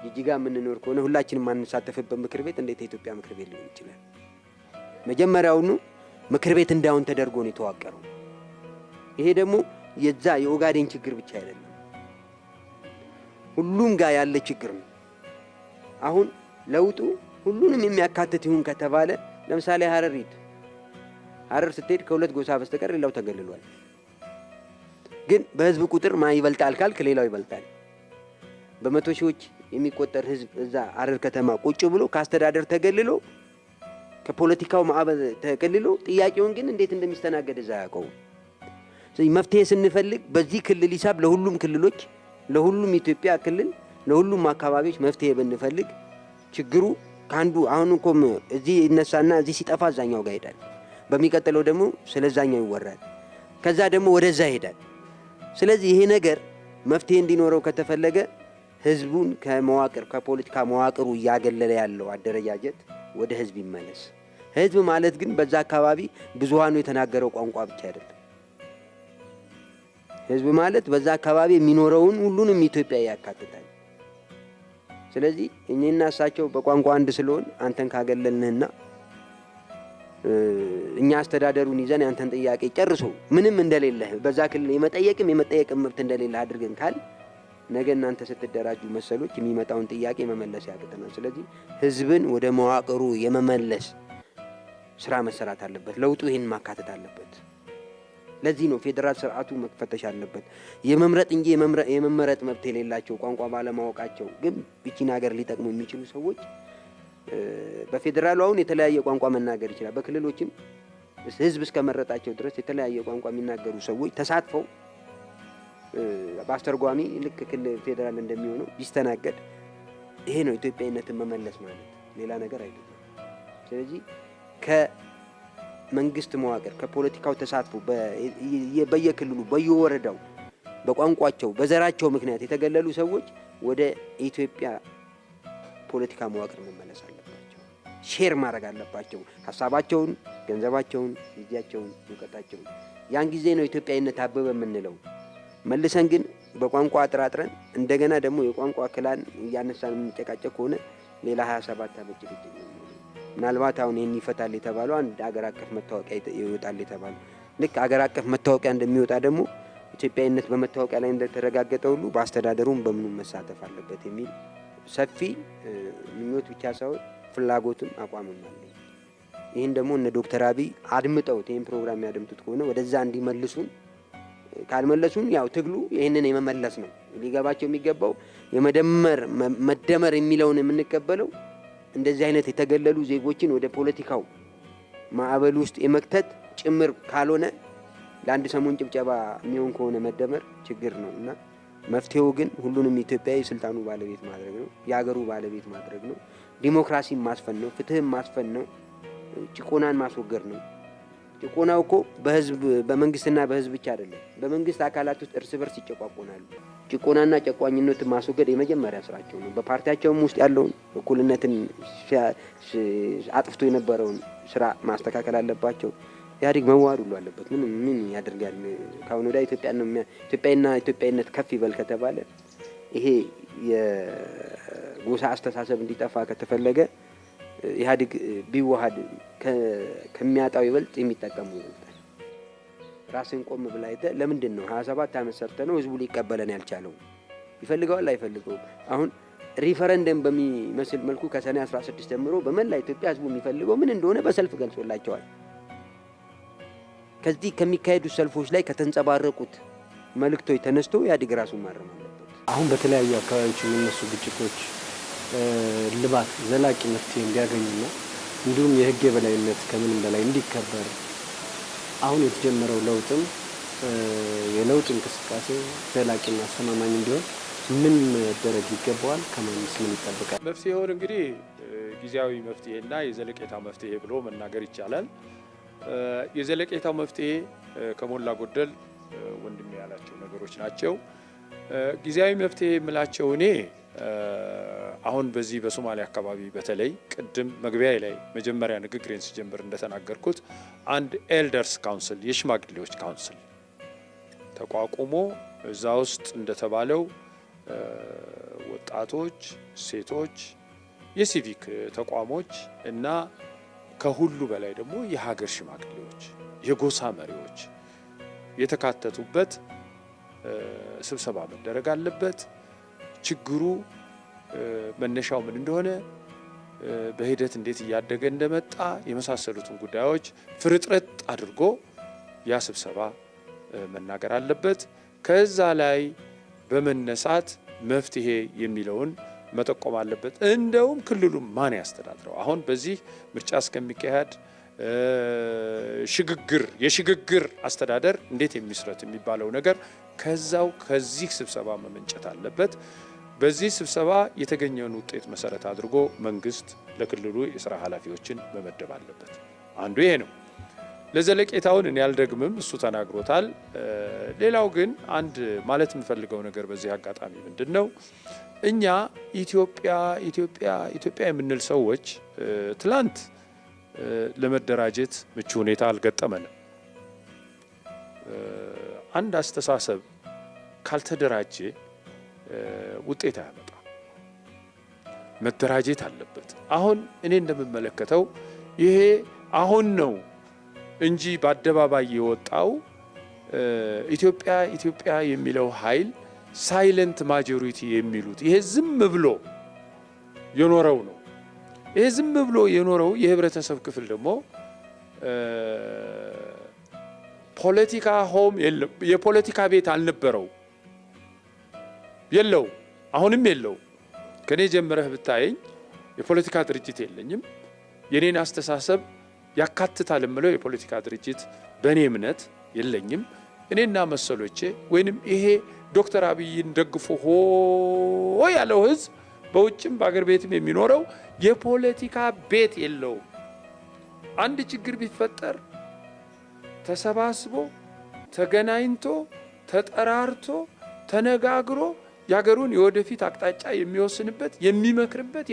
ጅጅጋ የምንኖር ከሆነ ሁላችንም ማንሳተፍበት ምክር ቤት እንዴት የኢትዮጵያ ምክር ቤት ሊሆን ይችላል? መጀመሪያውኑ ምክር ቤት እንዳሁን ተደርጎ ነው የተዋቀረው። ይሄ ደግሞ የዛ የኦጋዴን ችግር ብቻ አይደለም፣ ሁሉም ጋር ያለ ችግር ነው። አሁን ለውጡ ሁሉንም የሚያካትት ይሁን ከተባለ ለምሳሌ ሀረር ስትሄድ ከሁለት ጎሳ በስተቀር ሌላው ተገልሏል። ግን በህዝብ ቁጥር ማን ይበልጣል ካልክ ሌላው ይበልጣል። በመቶ ሺዎች የሚቆጠር ህዝብ እዛ ሀረር ከተማ ቁጭ ብሎ ከአስተዳደር ተገልሎ ከፖለቲካው ማዕበል ተገልሎ ጥያቄውን ግን እንዴት እንደሚስተናገድ እዛ ያውቀው። ስለዚህ መፍትሄ ስንፈልግ በዚህ ክልል ሂሳብ ለሁሉም ክልሎች፣ ለሁሉም ኢትዮጵያ ክልል፣ ለሁሉም አካባቢዎች መፍትሄ ብንፈልግ ችግሩ ካንዱ አሁን እንኳን እዚህ ይነሳና እዚህ ሲጠፋ እዛኛው ጋር ይሄዳል። በሚቀጥለው ደግሞ ስለዛኛው ይወራል። ከዛ ደግሞ ወደዛ ይሄዳል። ስለዚህ ይሄ ነገር መፍትሄ እንዲኖረው ከተፈለገ ህዝቡን ከመዋቅር ከፖለቲካ መዋቅሩ እያገለለ ያለው አደረጃጀት ወደ ህዝብ ይመለስ። ህዝብ ማለት ግን በዛ አካባቢ ብዙሃኑ የተናገረው ቋንቋ ብቻ አይደለም። ህዝብ ማለት በዛ አካባቢ የሚኖረውን ሁሉንም ኢትዮጵያ ያካትታል። ስለዚህ እኔና እሳቸው በቋንቋ አንድ ስለሆን አንተን ካገለልንህና እኛ አስተዳደሩን ይዘን ያንተን ጥያቄ ጨርሶ ምንም እንደሌለህ በዛ ክልል የመጠየቅም መብት እንደሌለህ አድርገን ካል ነገ እናንተ ስትደራጁ መሰሎች የሚመጣውን ጥያቄ መመለስ ያቅተናል። ስለዚህ ህዝብን ወደ መዋቅሩ የመመለስ ስራ መሰራት አለበት። ለውጡ ይህን ማካተት አለበት። ለዚህ ነው ፌዴራል ስርዓቱ መፈተሽ አለበት። የመምረጥ እንጂ የመመረጥ መብት የሌላቸው ቋንቋ ባለማወቃቸው ግን ብቻን ሀገር ሊጠቅሙ የሚችሉ ሰዎች በፌዴራሉ አሁን የተለያየ ቋንቋ መናገር ይችላል። በክልሎችም ህዝብ እስከመረጣቸው ድረስ የተለያየ ቋንቋ የሚናገሩ ሰዎች ተሳትፈው በአስተርጓሚ ልክ ክልል ፌዴራል እንደሚሆነው ቢስተናገድ ይሄ ነው ኢትዮጵያዊነትን መመለስ ማለት፣ ሌላ ነገር አይደለም። ስለዚህ ከመንግስት መዋቅር ከፖለቲካው ተሳትፎ በየክልሉ በየወረዳው በቋንቋቸው በዘራቸው ምክንያት የተገለሉ ሰዎች ወደ ኢትዮጵያ ፖለቲካ መዋቅር መመለስ አለባቸው። ሼር ማድረግ አለባቸው ሀሳባቸውን፣ ገንዘባቸውን፣ ጊዜያቸውን፣ እውቀታቸውን። ያን ጊዜ ነው ኢትዮጵያዊነት አበበ የምንለው። መልሰን ግን በቋንቋ አጥራጥረን እንደገና ደግሞ የቋንቋ ክላን እያነሳን የምንጨቃጨቅ ከሆነ ሌላ 27 ዓመት ጭቅጭቅ ነው። ምናልባት አሁን ይህን ይፈታል የተባለው አንድ አገር አቀፍ መታወቂያ ይወጣል የተባለው ልክ አገር አቀፍ መታወቂያ እንደሚወጣ ደግሞ ኢትዮጵያዊነት በመታወቂያ ላይ እንደተረጋገጠ ሁሉ በአስተዳደሩም በምኑ መሳተፍ አለበት የሚል ሰፊ ምኞት ብቻ ሳይሆን ፍላጎትም አቋምም አለ። ይህን ደግሞ እነ ዶክተር አብይ አድምጠውት ይህን ፕሮግራም ያደምጡት ከሆነ ወደዛ እንዲመልሱን፣ ካልመለሱን ያው ትግሉ ይህንን የመመለስ ነው። ሊገባቸው የሚገባው መደመር የሚለውን የምንቀበለው እንደዚህ አይነት የተገለሉ ዜጎችን ወደ ፖለቲካው ማዕበል ውስጥ የመክተት ጭምር ካልሆነ ለአንድ ሰሞን ጭብጨባ የሚሆን ከሆነ መደመር ችግር ነው እና መፍትሄው ግን ሁሉንም ኢትዮጵያዊ ስልጣኑ ባለቤት ማድረግ ነው፣ የሀገሩ ባለቤት ማድረግ ነው፣ ዲሞክራሲን ማስፈን ነው፣ ፍትህን ማስፈን ነው፣ ጭቆናን ማስወገድ ነው። ጭቆናው እኮ በህዝብ በመንግስትና በህዝብ ብቻ አይደለም። በመንግስት አካላት ውስጥ እርስ በርስ ይጨቋቆናሉ። ጭቆናና ጨቋኝነትን ማስወገድ የመጀመሪያ ስራቸው ነው። በፓርቲያቸውም ውስጥ ያለውን እኩልነትን አጥፍቶ የነበረውን ስራ ማስተካከል አለባቸው። ኢህአዴግ መዋሃድ ሁሉ አለበት። ምን ያደርጋል? ካሁን ወዲያ ኢትዮጵያና ኢትዮጵያዊነት ከፍ ይበል ከተባለ ይሄ የጎሳ አስተሳሰብ እንዲጠፋ ከተፈለገ ኢህአዴግ ቢዋሃድ ከሚያጣው ይበልጥ የሚጠቀሙ ራስን ቆም ብላ አይተህ ለምንድን ነው 27 ዓመት ሰርተነው ህዝቡ ሊቀበለን ያልቻለው? ይፈልገዋል አይፈልገውም? አሁን ሪፈረንደም በሚመስል መልኩ ከሰኔ 16 ጀምሮ በመላ ኢትዮጵያ ህዝቡ የሚፈልገው ምን እንደሆነ በሰልፍ ገልጾላቸዋል። ከዚህ ከሚካሄዱ ሰልፎች ላይ ከተንጸባረቁት መልእክቶች ተነስቶ ኢህአዴግ ራሱን ማረም አለበት። አሁን በተለያዩ አካባቢዎች የሚነሱ ግጭቶች ልባት ዘላቂ መፍትሄ እንዲያገኙና እንዲሁም የህግ የበላይነት ከምንም በላይ እንዲከበር አሁን የተጀመረው ለውጥም የለውጥ እንቅስቃሴ ዘላቂና አስተማማኝ እንዲሆን ምን መደረግ ይገባዋል? ከመንግስት ምን ይጠበቃል? መፍትሄውን እንግዲህ ጊዜያዊ መፍትሄና የዘለቄታ መፍትሄ ብሎ መናገር ይቻላል። የዘለቄታው መፍትሄ ከሞላ ጎደል ወንድሜ ያላቸው ነገሮች ናቸው። ጊዜያዊ መፍትሄ የምላቸው እኔ አሁን በዚህ በሶማሌ አካባቢ በተለይ ቅድም መግቢያ ላይ መጀመሪያ ንግግሬን ሲጀምር እንደተናገርኩት አንድ ኤልደርስ ካውንስል የሽማግሌዎች ካውንስል ተቋቁሞ እዛ ውስጥ እንደተባለው ወጣቶች፣ ሴቶች፣ የሲቪክ ተቋሞች እና ከሁሉ በላይ ደግሞ የሀገር ሽማግሌዎች፣ የጎሳ መሪዎች የተካተቱበት ስብሰባ መደረግ አለበት። ችግሩ መነሻው ምን እንደሆነ በሂደት እንዴት እያደገ እንደመጣ የመሳሰሉትን ጉዳዮች ፍርጥርጥ አድርጎ ያ ስብሰባ መናገር አለበት። ከዛ ላይ በመነሳት መፍትሄ የሚለውን መጠቆም አለበት። እንደውም ክልሉም ማን ያስተዳድረው? አሁን በዚህ ምርጫ እስከሚካሄድ የሽግግር አስተዳደር እንዴት የሚስረት የሚባለው ነገር ከዚህ ስብሰባ መመንጨት አለበት። በዚህ ስብሰባ የተገኘውን ውጤት መሰረት አድርጎ መንግስት ለክልሉ የሥራ ኃላፊዎችን መመደብ አለበት። አንዱ ይሄ ነው። ለዘለቄታውን እኔ አልደግምም፣ እሱ ተናግሮታል። ሌላው ግን አንድ ማለት የምፈልገው ነገር በዚህ አጋጣሚ ምንድን ነው፣ እኛ ኢትዮጵያ የምንል ሰዎች ትላንት ለመደራጀት ምቹ ሁኔታ አልገጠመንም። አንድ አስተሳሰብ ካልተደራጀ ውጤት አያመጣም። መደራጀት አለበት። አሁን እኔ እንደምመለከተው ይሄ አሁን ነው እንጂ በአደባባይ የወጣው ኢትዮጵያ የሚለው ኃይል ሳይለንት ማጆሪቲ የሚሉት ይሄ ዝም ብሎ የኖረው ነው። ይሄ ዝም ብሎ የኖረው የህብረተሰብ ክፍል ደግሞ ፖለቲካ ሆም የፖለቲካ ቤት አልነበረው፣ የለው፣ አሁንም የለው። ከኔ ጀምረህ ብታየኝ የፖለቲካ ድርጅት የለኝም። የኔን አስተሳሰብ ያካትታል የምለው የፖለቲካ ድርጅት በእኔ እምነት የለኝም። እኔና መሰሎቼ ወይንም ይሄ ዶክተር አብይን ደግፎ ሆ ያለው ህዝብ በውጭም በአገር ቤትም የሚኖረው የፖለቲካ ቤት የለውም። አንድ ችግር ቢፈጠር ተሰባስቦ ተገናኝቶ ተጠራርቶ ተነጋግሮ የሀገሩን የወደፊት አቅጣጫ የሚወስንበት የሚመክርበት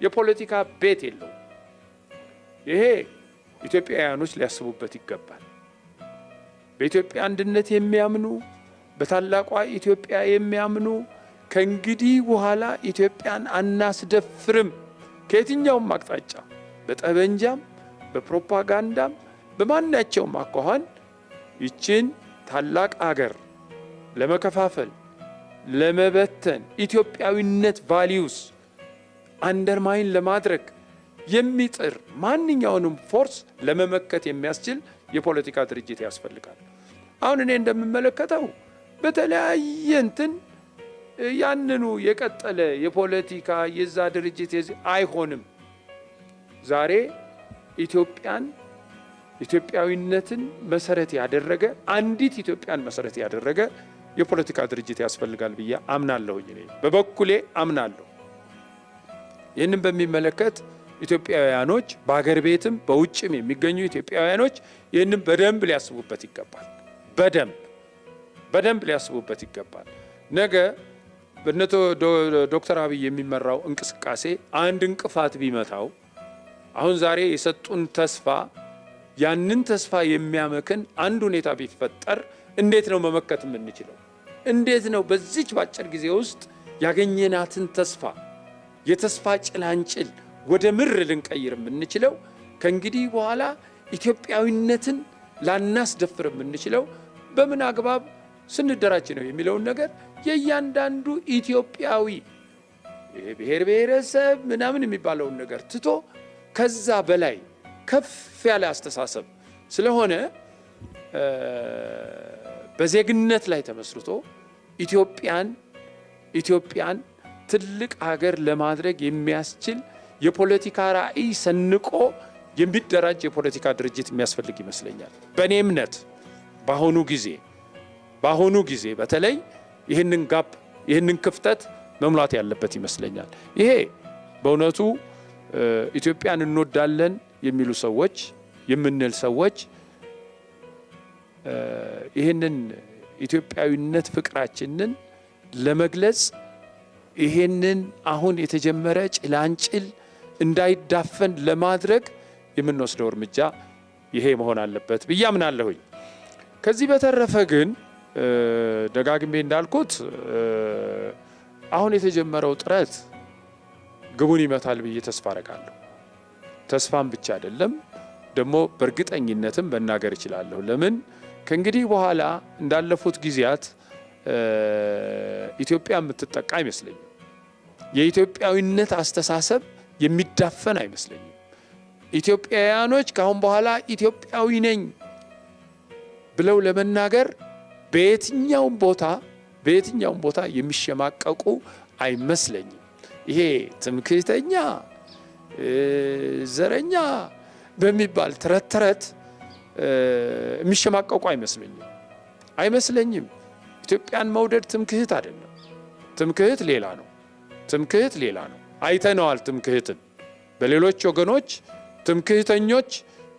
የፖለቲካ ቤት የለውም። ይሄ ኢትዮጵያውያኖች ሊያስቡበት ይገባል። በኢትዮጵያ አንድነት የሚያምኑ በታላቋ ኢትዮጵያ የሚያምኑ ከእንግዲህ በኋላ ኢትዮጵያን አናስደፍርም፣ ከየትኛውም አቅጣጫ በጠበንጃም በፕሮፓጋንዳም በማናቸውም አኳኋን ይችን ታላቅ አገር ለመከፋፈል ለመበተን ኢትዮጵያዊነት ቫሊዩስ አንደርማይን ለማድረግ የሚጥር ማንኛውንም ፎርስ ለመመከት የሚያስችል የፖለቲካ ድርጅት ያስፈልጋል። አሁን እኔ እንደምመለከተው በተለያየ እንትን ያንኑ የቀጠለ የፖለቲካ የዛ ድርጅት አይሆንም። ዛሬ ኢትዮጵያዊነትን መሰረት ያደረገ አንዲት ኢትዮጵያን መሰረት ያደረገ የፖለቲካ ድርጅት ያስፈልጋል ብዬ አምናለሁ። እኔ በበኩሌ አምናለሁ። ይህንን በሚመለከት ኢትዮጵያውያኖች በአገር ቤትም በውጭም የሚገኙ ኢትዮጵያውያኖች ይህንን በደንብ ሊያስቡበት ይገባል። በደንብ ሊያስቡበት ይገባል። ነገ በእነ ዶክተር አብይ የሚመራው እንቅስቃሴ አንድ እንቅፋት ቢመታው አሁን ዛሬ የሰጡን ተስፋ ያንን ተስፋ የሚያመክን አንድ ሁኔታ ቢፈጠር እንዴት ነው መመከት የምንችለው? እንዴት ነው በዚች ባጭር ጊዜ ውስጥ ያገኘናትን ተስፋ የተስፋ ጭላንጭል ወደ ምር ልንቀይር የምንችለው ከእንግዲህ በኋላ ኢትዮጵያዊነትን ላናስደፍር የምንችለው በምን አግባብ ስንደራጅ ነው የሚለውን ነገር የእያንዳንዱ ኢትዮጵያዊ ብሔር ብሔረሰብ ምናምን የሚባለውን ነገር ትቶ ከዛ በላይ ከፍ ያለ አስተሳሰብ ስለሆነ በዜግነት ላይ ተመስርቶ ኢትዮጵያን ትልቅ ሀገር ለማድረግ የሚያስችል የፖለቲካ ራዕይ ሰንቆ የሚደራጅ የፖለቲካ ድርጅት የሚያስፈልግ ይመስለኛል። በእኔ እምነት በአሁኑ ጊዜ በተለይ ይህንን ጋፕ ይህንን ክፍተት መሙላት ያለበት ይመስለኛል። ይሄ በእውነቱ ኢትዮጵያን እንወዳለን የሚሉ ሰዎች የምንል ሰዎች ይህንን ኢትዮጵያዊነት ፍቅራችንን ለመግለጽ ይህንን አሁን የተጀመረ ጭላንጭል እንዳይዳፈን ለማድረግ የምንወስደው እርምጃ ይሄ መሆን አለበት ብዬ አምናለሁኝ። ከዚህ በተረፈ ግን ደጋግሜ እንዳልኩት አሁን የተጀመረው ጥረት ግቡን ይመታል ብዬ ተስፋ አረጋለሁ። ተስፋም ብቻ አይደለም ደግሞ በእርግጠኝነትም መናገር እችላለሁ። ለምን ከእንግዲህ በኋላ እንዳለፉት ጊዜያት ኢትዮጵያ የምትጠቃ አይመስለኝም። የኢትዮጵያዊነት አስተሳሰብ የሚዳፈን አይመስለኝም። ኢትዮጵያውያኖች ካሁን በኋላ ኢትዮጵያዊ ነኝ ብለው ለመናገር በየትኛውም ቦታ የሚሸማቀቁ አይመስለኝም። ይሄ ትምክህተኛ ዘረኛ በሚባል ተረት የሚሸማቀቁ አይመስለኝም። ኢትዮጵያን መውደድ ትምክህት አይደለም። ትምክህት ሌላ ነው። አይተነዋል። ትምክህትን በሌሎች ወገኖች ትምክህተኞች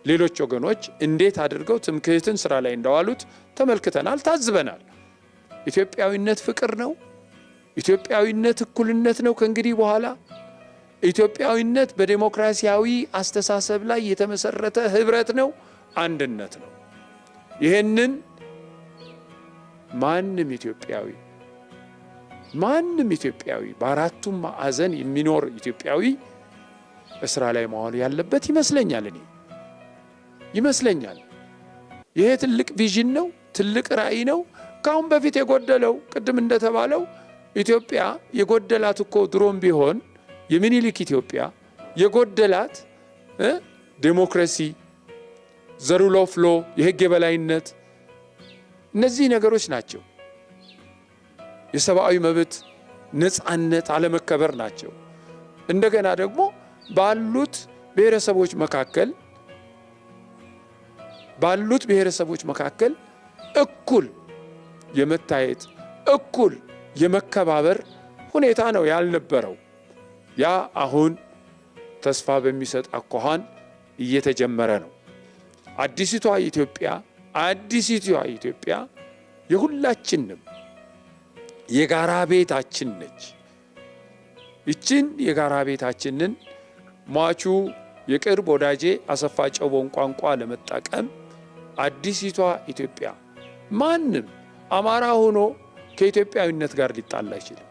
ሌሎች ወገኖች እንዴት አድርገው ትምክህትን ስራ ላይ እንዳዋሉት ተመልክተናል፣ ታዝበናል። ኢትዮጵያዊነት ፍቅር ነው። ኢትዮጵያዊነት እኩልነት ነው። ከእንግዲህ በኋላ ኢትዮጵያዊነት በዴሞክራሲያዊ አስተሳሰብ ላይ የተመሰረተ ህብረት ነው፣ አንድነት ነው። ይሄንን ማንም ኢትዮጵያዊ በአራቱም ማዕዘን የሚኖር ኢትዮጵያዊ እስራ ላይ መዋል ያለበት ይመስለኛል። ይሄ ትልቅ ቪዥን ነው፣ ትልቅ ራዕይ ነው። ካሁን በፊት የጎደለው ቅድም እንደተባለው ኢትዮጵያ የጎደላት እኮ ድሮም ቢሆን የሚኒሊክ ኢትዮጵያ የጎደላት ዴሞክራሲ፣ ዘ ሩል ኦፍ ሎው፣ የህግ የበላይነት እነዚህ ነገሮች ናቸው። የሰብአዊ መብት ነፃነት አለመከበር ናቸው። እንደገና ደግሞ ባሉት ብሔረሰቦች መካከል እኩል የመታየት እኩል የመከባበር ሁኔታ ነው ያልነበረው። ያ አሁን ተስፋ በሚሰጥ አኳኋን እየተጀመረ ነው። አዲሲቷ ኢትዮጵያ የሁላችንም የጋራ ቤታችን ነች። ይችን የጋራ ቤታችንን ሟቹ የቅርብ ወዳጄ አሰፋ ጨቦን ቋንቋ ለመጠቀም አዲሲቷ ኢትዮጵያ ማንም አማራ ሆኖ ከኢትዮጵያዊነት ጋር ሊጣላ አይችልም።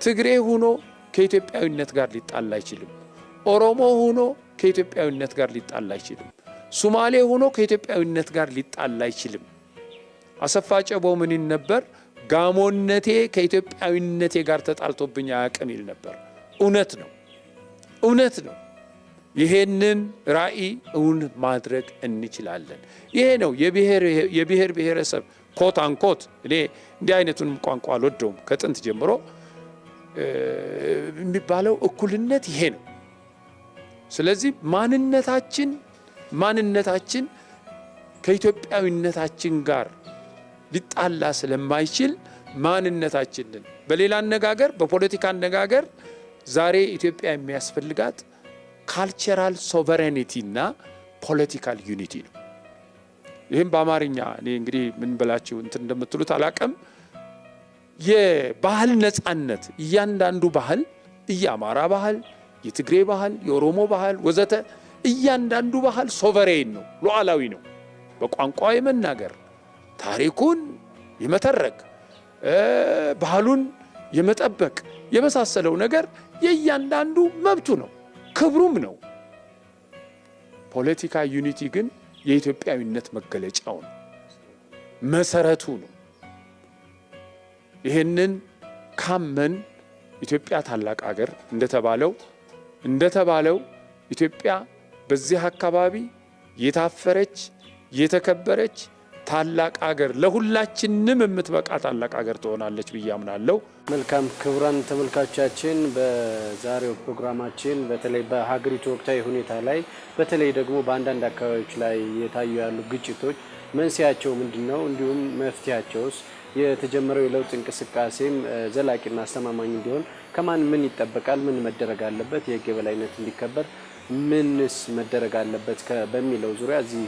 ትግሬ ሆኖ ከኢትዮጵያዊነት ጋር ሊጣላ አይችልም። ኦሮሞ ሆኖ ከኢትዮጵያዊነት ጋር ሊጣላ አይችልም። ሶማሌ ሆኖ ከኢትዮጵያዊነት ጋር ሊጣላ አይችልም። አሰፋ ጨቦ ምን ይል ነበር? ጋሞነቴ ከኢትዮጵያዊነቴ ጋር ተጣልቶብኝ አያውቅም ይል ነበር። እውነት ነው። ይሄንን ራዕይ እውን ማድረግ እንችላለን። ይሄ ነው የብሔር ብሔረሰብ ኮት አንኮት። እኔ እንዲህ አይነቱን ቋንቋ አልወደውም። ከጥንት ጀምሮ የሚባለው እኩልነት ይሄ ነው። ስለዚህ ማንነታችን ከኢትዮጵያዊነታችን ጋር ሊጣላ ስለማይችል ማንነታችንን በሌላ አነጋገር በፖለቲካ አነጋገር ዛሬ ኢትዮጵያ የሚያስፈልጋት ካልቸራል ሶቨሬኒቲ እና ፖለቲካል ዩኒቲ ነው። ይህም በአማርኛ እኔ እንግዲህ ምን ብላችሁ እንትን እንደምትሉት አላቅም። የባህል ነፃነት እያንዳንዱ ባህል የአማራ ባህል፣ የትግሬ ባህል፣ የኦሮሞ ባህል ወዘተ እያንዳንዱ ባህል ሶቨሬን ነው፣ ሉዓላዊ ነው። በቋንቋ የመናገር ታሪኩን የመተረክ ባህሉን የመጠበቅ የመሳሰለው ነገር የእያንዳንዱ መብቱ ነው። ክብሩም ነው። ፖለቲካ ዩኒቲ ግን የኢትዮጵያዊነት መገለጫው ነው፣ መሰረቱ ነው። ይሄንን ካመን ኢትዮጵያ ታላቅ ሀገር እንደተባለው ኢትዮጵያ በዚህ አካባቢ የታፈረች የተከበረች ታላቅ ሀገር ለሁላችንም የምትበቃ ታላቅ ሀገር ትሆናለች ብዬ አምናለሁ። መልካም ክቡራን ተመልካቾቻችን፣ በዛሬው ፕሮግራማችን በተለይ በሀገሪቱ ወቅታዊ ሁኔታ ላይ በተለይ ደግሞ በአንዳንድ አካባቢዎች ላይ የታዩ ያሉ ግጭቶች መንስኤያቸው ምንድነው፣ እንዲሁም መፍትሄያቸውስ፣ የተጀመረው የለውጥ እንቅስቃሴም ዘላቂና አስተማማኝ እንዲሆን ከማን ምን ይጠበቃል፣ ምን መደረግ አለበት፣ የህግ የበላይነት እንዲከበር ምንስ መደረግ አለበት በሚለው ዙሪያ እዚህ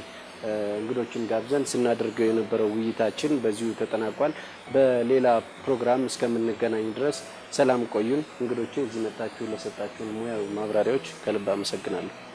እንግዶችን ጋብዘን ስናደርገው የነበረው ውይይታችን በዚሁ ተጠናቋል። በሌላ ፕሮግራም እስከምንገናኝ ድረስ ሰላም ቆዩን። እንግዶችን እዚህ መጣችሁ ለሰጣችሁን ሙያዊ ማብራሪያዎች ከልብ አመሰግናለሁ።